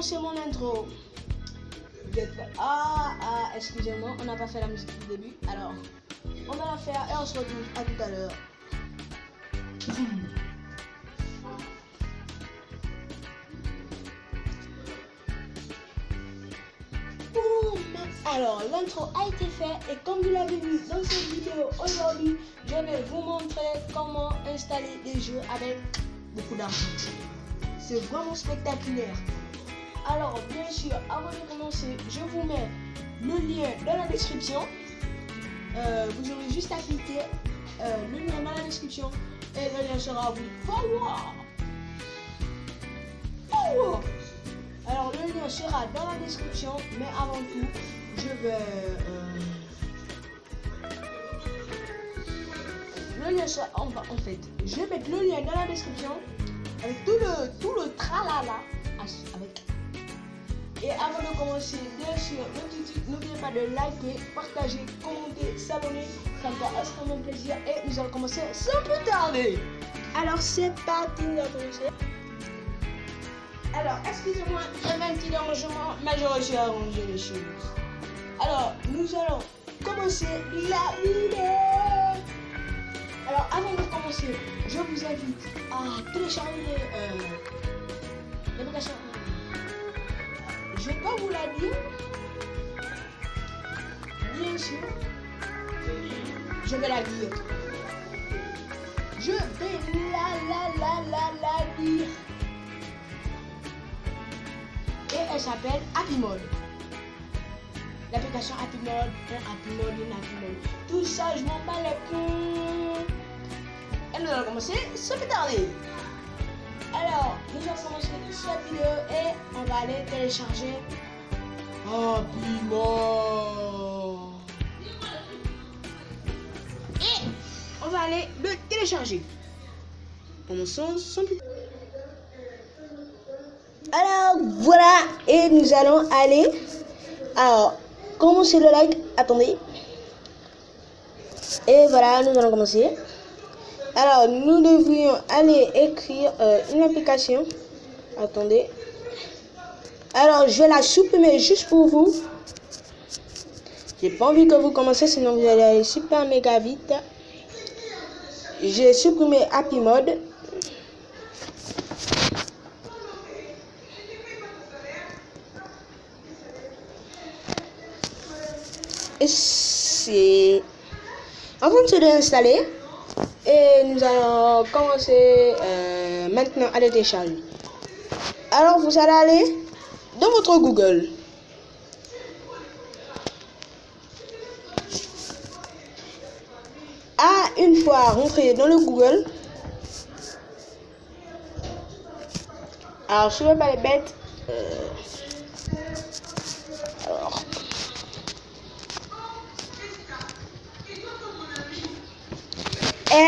commencer mon intro. Excusez-moi, on n'a pas fait la musique du début. Alors, on va la faire et on se retrouve à tout à l'heure. Alors, l'intro a été fait et comme vous l'avez vu dans cette vidéo aujourd'hui, je vais vous montrer comment installer des jeux avec beaucoup d'argent. C'est vraiment spectaculaire. Alors, bien sûr, avant de commencer, je vous mets le lien dans la description. Vous aurez juste à cliquer le lien dans la description et le lien sera à vous. Alors, le lien sera dans la description, mais avant tout, je vais... le lien sera... en fait, je vais mettre le lien dans la description avec tout le tralala. Avec... Et avant de commencer, bien sûr, n'oubliez pas de liker, partager, commenter, s'abonner. Ça me fait extrêmement plaisir et nous allons commencer sans plus tarder. Alors, c'est parti, nous allons commencer. Alors, excusez-moi, j'avais un petit dérangement, mais j'ai réussi à arranger les choses. Alors, nous allons commencer la vidéo. Alors, avant de commencer, je vous invite à télécharger l'application. Je vais pas vous la dire. Bien sûr, je vais la dire. Je vais la dire. Et elle s'appelle Happy Mode. L'application Happy Mode, Happy Mode. Tout ça, je m'en bats les couilles. Et nous allons commencer sans plus tarder. Alors, nous allons commencer cette vidéo et on va aller télécharger Happy Mode. Et on va aller le télécharger. Commençons sans plus tarder. Alors voilà, et nous allons aller. Alors, commencer le like. Attendez. Et voilà, nous allons commencer. Alors, nous devrions aller écrire une application. Attendez. Alors, je vais la supprimer juste pour vous. J'ai pas envie que vous commenciez, sinon vous allez aller super méga vite. J'ai supprimé Happy Mode. Et c'est en train de se déinstaller. Et nous allons commencer maintenant à le télécharger. Alors vous allez aller dans votre Google. Une fois rentré dans le Google. Alors je ne vais pas les bêtes. Alors.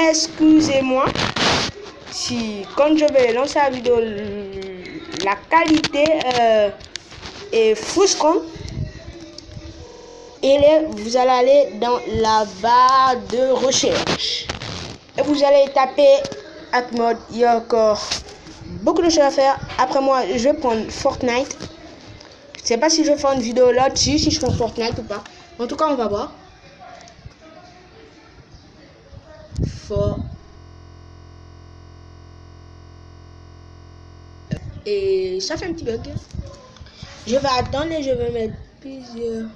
Excusez-moi si quand je vais lancer la vidéo la qualité est frustrante. Et là, vous allez aller dans la barre de recherche et vous allez taper Happy Mode. Il y a encore beaucoup de choses à faire. Après moi, je vais prendre Fortnite. Je ne sais pas si je vais faire une vidéo là-dessus, si je prends Fortnite ou pas. En tout cas, on va voir. Et ça fait un petit bug. Je vais attendre et je vais mettre plusieurs.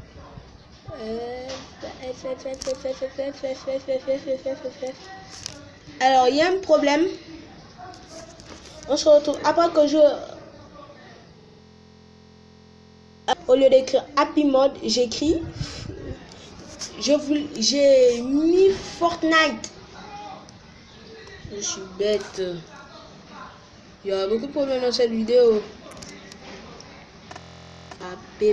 Alors il y a un problème. On se retrouve après que au lieu d'écrire Happy Mode, j'écris. J'ai mis Fortnite. Je suis bête. Il y a beaucoup de problèmes dans cette vidéo. App.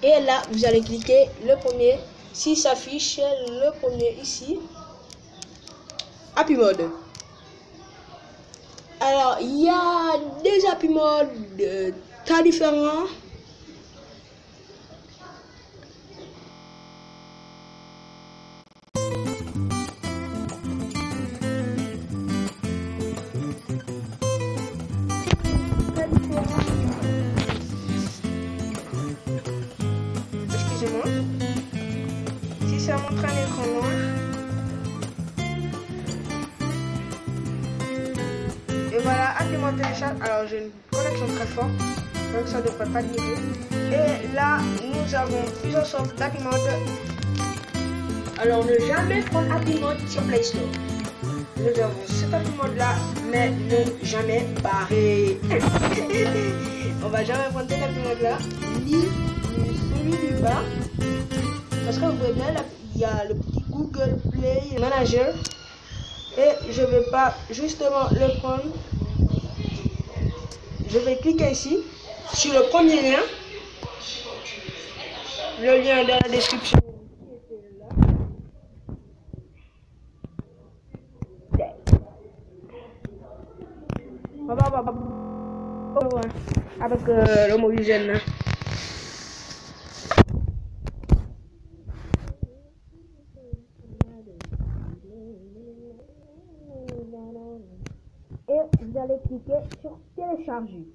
Et là, vous allez cliquer le premier. Si s'affiche le premier ici. Happy Mode. Alors, il y a des Happy Mode très différents. ça montre un écran noir. Et voilà, Happy Mode télécharge. Alors j'ai une connexion très forte, donc ça ne devrait pas livrer. Et là, nous avons plusieurs sortes d'Happy Mode. Alors ne jamais prendre Happy Mode sur Play Store. Nous avons cet Happy Mode là, mais ne jamais barrer. On va jamais prendre cet Happy Mode là, ni celui du bas. Parce que vous voyez bien, là, il y a le petit Google Play Manager. Et je vais pas justement le prendre. Je vais cliquer ici sur le premier lien. Le lien dans la description. Avec le mot hygiène. Et vous allez cliquer sur télécharger.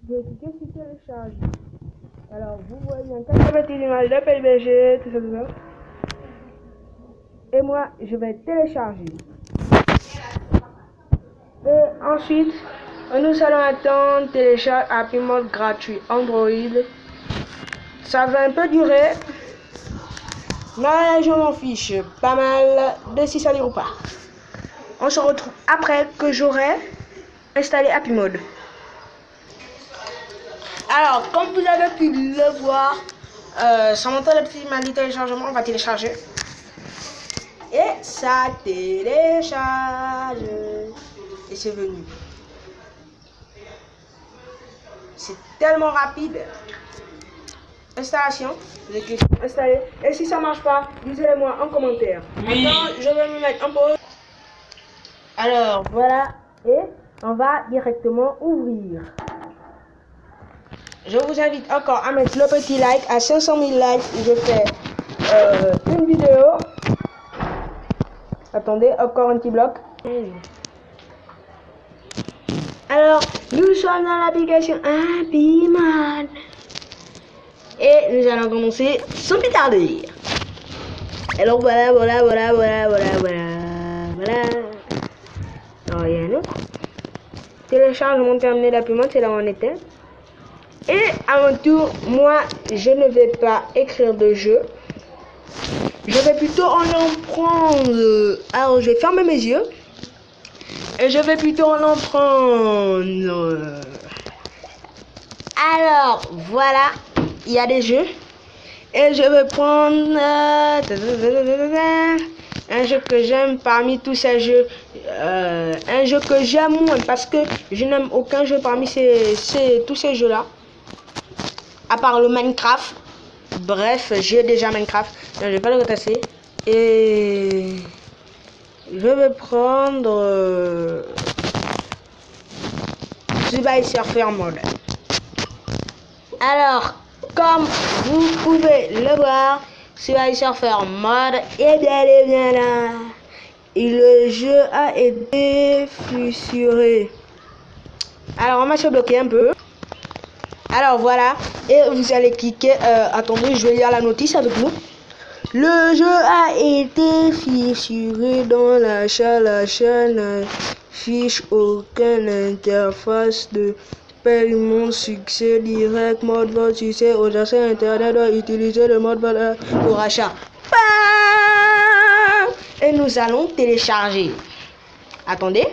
Vous allez cliquer sur télécharger. Alors vous voyez bien 80 images de PLBG, tout ça, tout ça. Et moi je vais télécharger. Et ensuite nous allons attendre télécharge Happy Mode gratuit Android. Ça va un peu durer. Mais je m'en fiche pas mal de si ça dure ou pas. On se retrouve après que j'aurai installé Happy Mode. Alors, comme vous avez pu le voir, ça montre le petit manuel de téléchargement. On va télécharger. Et ça télécharge. Et c'est venu. C'est tellement rapide. Installation, j'ai cliqué sur installer. Et si ça marche pas, dites-le moi en commentaire. Oui. Maintenant, je vais me mettre en pause. Alors voilà, et on va directement ouvrir. Je vous invite encore à mettre le petit like. À 500 000 likes, je fais une vidéo. Attendez, encore un petit bloc. Alors, nous sommes dans l'application Happy Mode. Et nous allons commencer sans plus tarder. Alors voilà. Alors il y a un autre. Téléchargement terminé d'Happy Mode, c'est là où on était. Et à mon tour, moi je ne vais pas écrire de jeu. Je vais plutôt en prendre. Alors je vais fermer mes yeux. Et je vais plutôt en prendre. Alors voilà. Il y a des jeux et je vais prendre un jeu que j'aime parmi tous ces jeux, un jeu que j'aime moins parce que je n'aime aucun jeu parmi tous ces jeux là à part le Minecraft. Bref, j'ai déjà Minecraft, donc je vais pas le retasser et je vais prendre Subway Surfer Mode. Alors, comme vous pouvez le voir, Subway Surfer Mode est bien là. Et le jeu a été fissuré. Alors, on va se bloquer un peu. Alors, voilà. Et vous allez cliquer. Attendez, je vais lire la notice avec vous. Le jeu a été fissuré dans la chaîne fiche aucune interface de paiement succès direct mode vote succès aux achats internet doit utiliser le mode vote pour achat. Et nous allons télécharger. Attendez.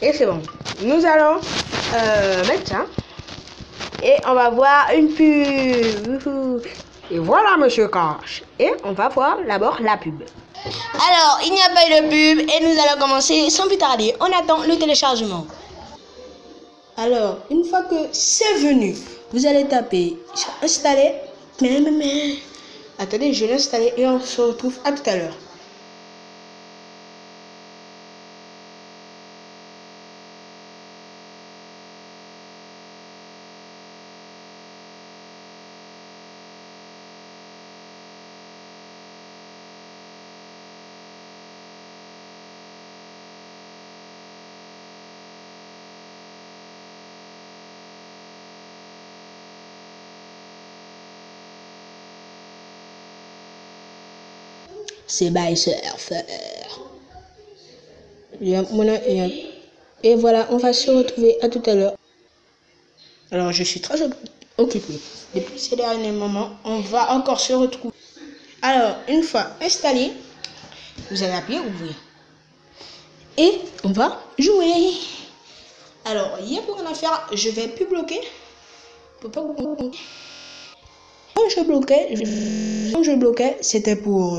Et c'est bon. Nous allons mettre ça. Et on va voir une pub. Et voilà Monsieur Cash. Et on va voir d'abord la pub. Alors, il n'y a pas eu de pub et nous allons commencer sans plus tarder. On attend le téléchargement. Alors, une fois que c'est venu, vous allez taper sur installer. Attendez, je l'ai installé et on se retrouve à tout à l'heure. C'est by Surfer. Et voilà, on va se retrouver à tout à l'heure. Alors, je suis très occupé. Depuis ces derniers moments, on va encore se retrouver. Alors, une fois installé, vous allez appuyer ouvrir. Et on va jouer. Alors, il y a pour rien à faire, je vais plus bloquer. Pour pas vous... Quand je bloquais, c'était pour...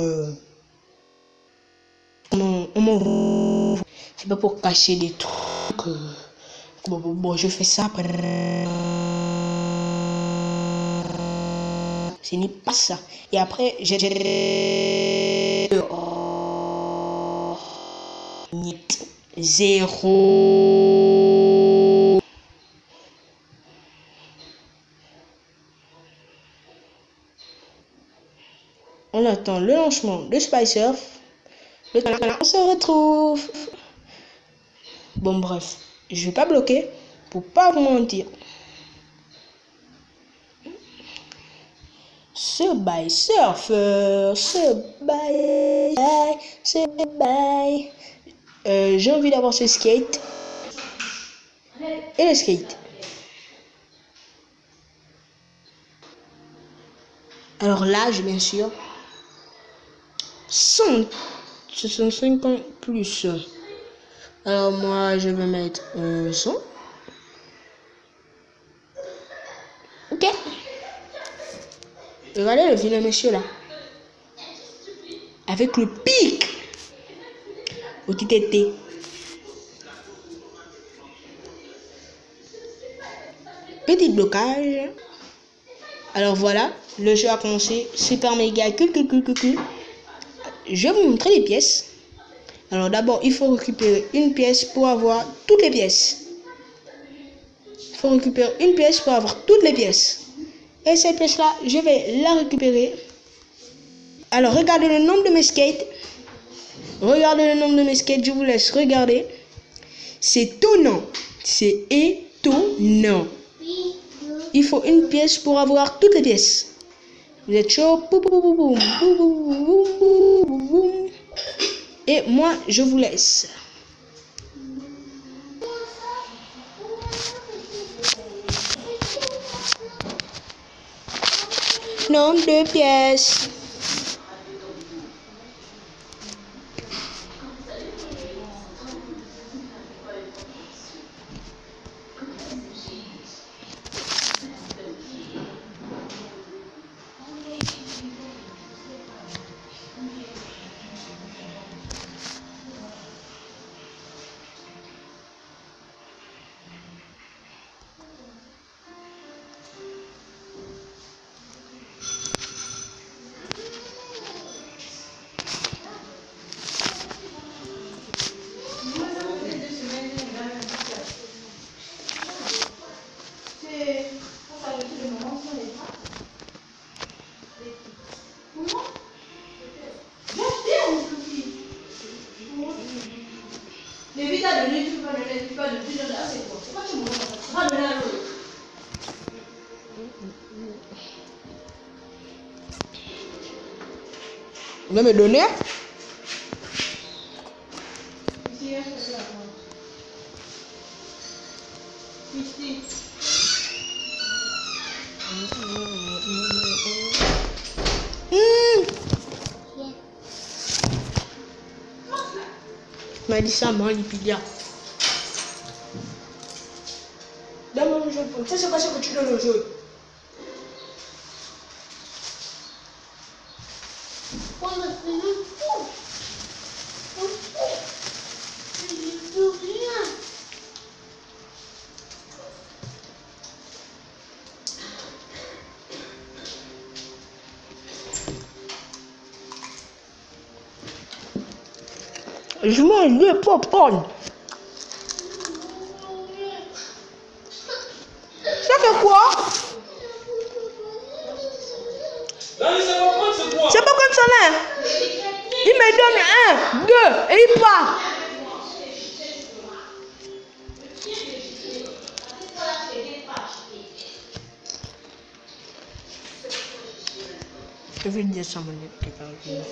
C'est pas pour cacher des trucs. Bon, je fais ça après. Ce n'est pas ça. Et après, j'ai... Oh. Zéro. On attend le lancement de Spysurf. On se retrouve. Bon, bref, je vais pas bloquer pour pas vous mentir. Ce Spysurfer, j'ai envie d'avoir ce skate et le skate. Alors là, bien sûr, 150 plus. Alors moi, je vais mettre 100. Ok. Regardez le vilain monsieur là. Avec le pic. Au TTT. Petit blocage. Alors voilà, le jeu a commencé. Super méga cool. Je vais vous montrer les pièces. Alors d'abord, il faut récupérer une pièce pour avoir toutes les pièces. Il faut récupérer une pièce pour avoir toutes les pièces. Et cette pièce-là, je vais la récupérer. Alors, regardez le nombre de mes skates. Regardez le nombre de mes skates, je vous laisse regarder. C'est étonnant. C'est étonnant. Il faut une pièce pour avoir toutes les pièces. Vous êtes chaud? Et moi, je vous laisse. Nombre de pièces. Vous me donner? M'a dit ça, moi, Lipidia. Donne-moi le jeu. Ça, c'est quoi ce que tu donnes au jeu? Je mange le popcorn. Ça fait quoi? C'est pas comme ça là. Il me donne 1, 2 et il part. Even just someone that get out here.